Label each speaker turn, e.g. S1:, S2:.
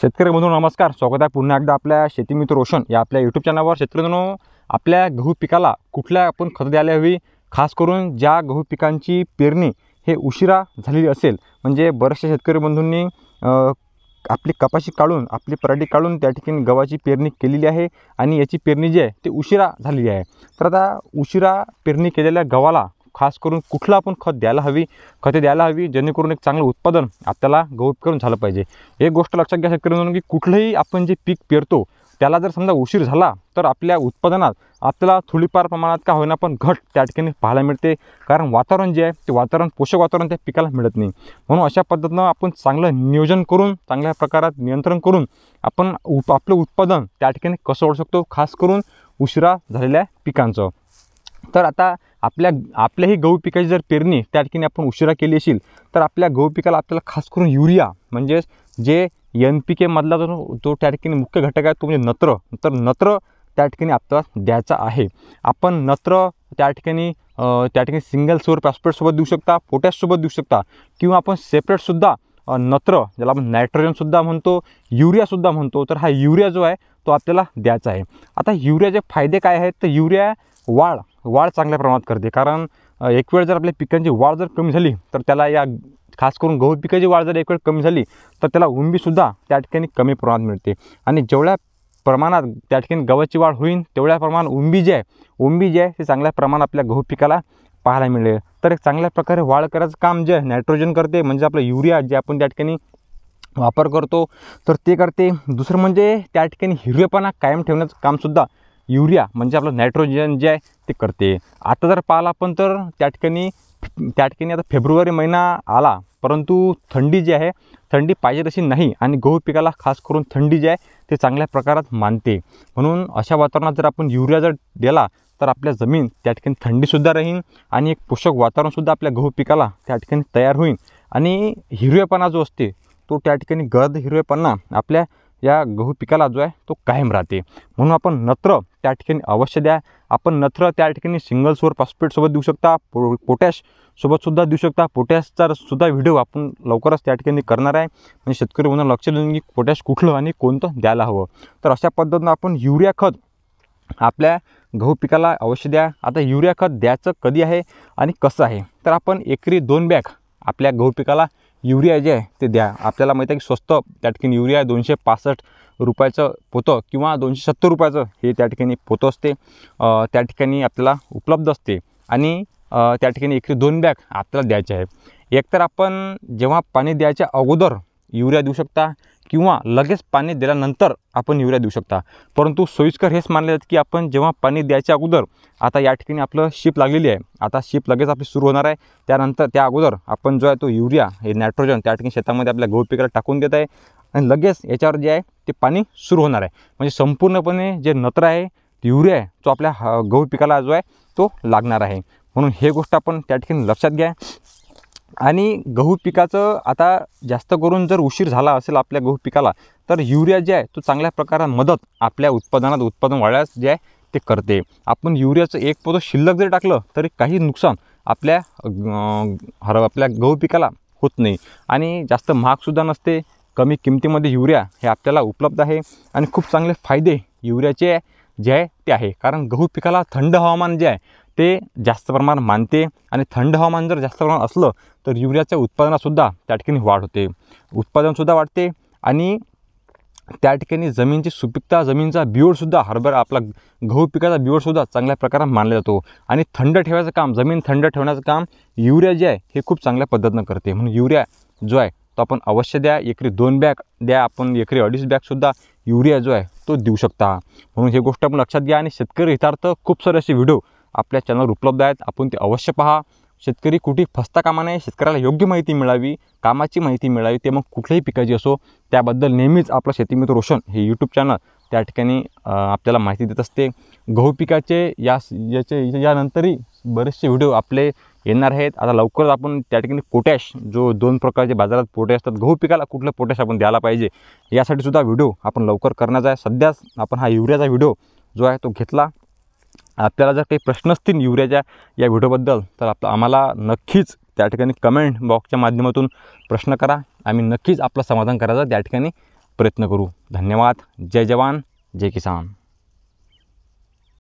S1: शेतकरी बंधू नमस्कार, स्वागत आहे पुन्हा एकदा आपल्या शेती मित्र रोशन या आपल्या यूट्यूब चॅनलवर। शेतकरी बंधूंनो, आपल्या गहू पिकाला कुठल्या आपण खत द्यायला हवी, खास करून ज्या गहू पिकांची पेरणी हे उशिरा झालेली असेल, म्हणजे बरेचसे शेतकरी बंधूंनी आपली कपाशी काढून आपली पराठी काढून त्या ठिकाणी गव्हाची पेरणी केलेली आहे आणि याची पेरणी जी आहे ती उशिरा झालेली आहे। तर आता उशिरा पेरणी केलेल्या गव्हाला खास करून कुठलं आपण खते द्यायला हवी जेणेकरून एक चांगलं उत्पादन आपल्याला गहू पिकावरून झालं पाहिजे। एक गोष्ट लक्षात घ्या शेतकरी बंधूंनो, की कुठलंही आपण जे पीक पेरतो त्याला जर समजा उशीर झाला तर आपल्या उत्पादनात आपल्याला थोडीफार प्रमाणात का होईना पण घट त्या ठिकाणी पाहायला मिळते, कारण वातावरण जे आहे ते वातावरण पोषक वातावरण त्या पिकाला मिळत नाही। म्हणून अशा पद्धतीनं आपण चांगलं नियोजन करून चांगल्या प्रकारात नियंत्रण करून आपण आपलं उत्पादन त्या ठिकाणी कसं वाढवू शकतो, खास करून उशिरा झालेल्या पिकांचं। तर आता आपल्याही गहू पिकाची जर पेरणी त्या ठिकाणी आपण उशिरा केली असेल तर आपल्या गहू पिकाला आपल्याला खास करून युरिया म्हणजे जे NPK मधला जो त्या ठिकाणी मुख्य घटक आहे तो म्हणजे नत्र त्या ठिकाणी आपल्याला द्यायचा आहे। आपण नत्र त्या ठिकाणी सिंगल सुपर फॉस्फेट सोबत देऊ शकता, पोटॅश सोबत देऊ शकता, किंवा आपण सेपरेट सुद्धा नत्र ज्याला आपण नायट्रोजन सुद्धा म्हणतो, युरिया सुद्धा म्हणतो, तर हा युरिया जो आहे तो आपल्याला द्यायचा आहे। आता युरियाचे फायदे काय आहेत, तर युरिया वाढ चांगल्या प्रमाणात करते, कारण एक वेळ जर आपल्या पिकांची वाढ जर कमी झाली तर त्याला या खास करून गहू पिकाची वाढ जर एक वेळ कमी झाली तर त्याला उंबीसुद्धा त्या ठिकाणी कमी प्रमाणात मिळते, आणि जेवढ्या प्रमाणात त्या ठिकाणी गव्हाची वाढ होईल तेवढ्या प्रमाणात उंबी जी आहे ते चांगल्या प्रमाणात आपल्या गहू पिकाला पाहायला मिळेल। तर एक चांगल्या प्रकारे वाढ करायचं काम जे नायट्रोजन करते, म्हणजे आपलं युरिया जे आपण त्या ठिकाणी वापर करतो तर ते करते। दुसरं म्हणजे त्या ठिकाणी हिरवेपणा कायम ठेवण्याचं कामसुद्धा युरिया म्हणजे आपलं नायट्रोजन जे आहे ते करते। आता जर पाहिलं आपण तर त्या ठिकाणी आता फेब्रुवारी महिना आला, परंतु थंडी जी आहे थंडी पाहिजे तशी नाही, आणि गहू पिकाला खास करून थंडी जी आहे ते चांगल्या प्रकारात मानते। म्हणून अशा वातावरणात जर आपण युरिया जर दिला तर आपल्या जमीन त्या ठिकाणी थंडीसुद्धा राहील आणि एक पोषक वातावरणसुद्धा आपल्या गहू पिकाला त्या ठिकाणी तयार होईल, आणि हिरवेपणा जो असते तो त्या ठिकाणी गर्द हिरवेपणा आपल्या या गहू पिकाला जो आहे तो कायम राहते। म्हणून आपण नत्र त्या ठिकाणी अवश्य द्या। आपण नत्र त्या ठिकाणी सिंगल सुपर फॉस्फेट सोबत देऊ शकता, पोटॅश सोबत सुद्धा देऊ शकता। पोटॅशचा सुद्धा व्हिडिओ आपण लवकरच त्या ठिकाणी करणार आहे, म्हणजे शेतकरी म्हणून लक्ष देऊन की पोटॅश कुठलं आणि कोणतं द्यायला हवं। तर अशा पद्धतीनं आपण युरिया खत आपल्या गहू पिकाला अवश्य द्या। आता युरिया खत द्यायचं कधी आहे आणि कसं आहे, तर आपण एकरी 2 बॅग आपल्या गहू पिकाला युरिया जे आहे ते द्या। आपल्याला माहिती आहे की स्वस्त त्या ठिकाणी युरिया 265 रुपयाचं पोतं किंवा 270 रुपयाचं हे त्या ठिकाणी पोतं असते, त्या ठिकाणी आपल्याला उपलब्ध असते, आणि त्या ठिकाणी एकरी 2 बॅग आपल्याला द्यायचे आहे। एकतर आपण जेव्हा पाणी द्यायच्या अगोदर युरिया देऊ शकता किंवा लगेच पाणी दिल्यानंतर आपण युरिया देऊ शकता, परंतु सोयीस्कर हेच मानले जाते की आपण जेव्हा पाणी द्यायच्या अगोदर, आता या ठिकाणी आपलं शीप लागलेली आहे, आता शीप लगेच आपली सुरू होणार आहे, त्यानंतर त्या अगोदर आपण जो आहे तो युरिया हे नायट्रोजन त्या ठिकाणी शेतामध्ये आपल्या गहू पिकाला टाकून देत आहे, आणि लगेच याच्यावर जे आहे ते पाणी सुरू होणार आहे। म्हणजे संपूर्णपणे जे नत्र आहे युरिया आहे तो आपल्या गहू पिकाला जो आहे तो लागणार आहे। म्हणून हे गोष्ट आपण त्या ठिकाणी लक्षात घ्या। आणि गहू पिकाचं आता जास्त करून जर उशीर झाला असेल आपल्या गहू पिकाला तर युरिया जे आहे तो चांगल्या प्रकारात मदत आपल्या उत्पादन वाढण्यास जे आहे ते करते। आपण युरियाचं एक पोतं शिल्लक जरी टाकलं तरी काही नुकसान आपल्या गहू पिकाला होत नाही, आणि जास्त महागसुद्धा नसते। कमी किमतीमध्ये युरिया हे आपल्याला उपलब्ध आहे, आणि खूप चांगले फायदे युरियाचे जे आहे ते आहे, कारण गहू पिकाला थंड हवामान जे आहे ते जास्त प्रमाणात मानते, आणि थंड हवामान जर जास्त प्रमाणात असलं तर युरियाच्या उत्पादनातसुद्धा त्या ठिकाणी वाढ होते, उत्पादनसुद्धा वाढते, आणि त्या ठिकाणी जमीनची सुपीकता, जमीनचा बियोडसुद्धा आपला गहू पिकाचा बियोडसुद्धा चांगल्या प्रकारात मानला जातो, आणि थंड ठेवायचं काम, जमीन थंड ठेवण्याचं काम युरिया जे आहे हे खूप चांगल्या पद्धतीनं करते। म्हणून युरिया जो आहे तो आपण अवश्य द्या, एकरी 2 बॅग द्या, आपण एकरी 2.5 बॅगसुद्धा युरिया जो आहे तो देऊ शकता। म्हणून ही गोष्ट आपण लक्षात घ्या, आणि शेतकरी हितार्थ खूप सारे असे व्हिडिओ आपल्या चॅनलवर उपलब्ध आहेत, आपण ते अवश्य पहा। शेतकरी कुठे फसता कामा नये, शेतकऱ्याला योग्य माहिती मिळावी, कामाची माहिती मिळावी, ते मग कुठल्याही पिकाची असो, त्याबद्दल नेहमीच आपलं शेती मित्र रोशन हे यूट्यूब चॅनल त्या ठिकाणी आपल्याला माहिती देत असते। गहू पिकाचे यानंतरही बरेचसे व्हिडिओ आपले येणार आहेत। आता लवकरच आपण त्या ठिकाणी पोटॅश जो 2 प्रकारचे बाजारात पोटॅश असतात, गहू पिकाला कुठलं पोटॅश आपण द्यायला पाहिजे यासाठी सुद्धा व्हिडिओ आपण लवकर करण्याचा आहे। सध्याच आपण हा युरियाचा व्हिडिओ जो आहे तो घेतला। आपल्याला जर काही प्रश्न असतील युरियाच्या या व्हिडिओबद्दल तर आम्हाला नक्कीच त्या ठिकाणी कमेंट बॉक्सच्या माध्यमातून प्रश्न करा, आम्ही नक्कीच आपलं समाधान करायचा त्या ठिकाणी प्रयत्न करू. धन्यवाद. जय जवान जय किसान.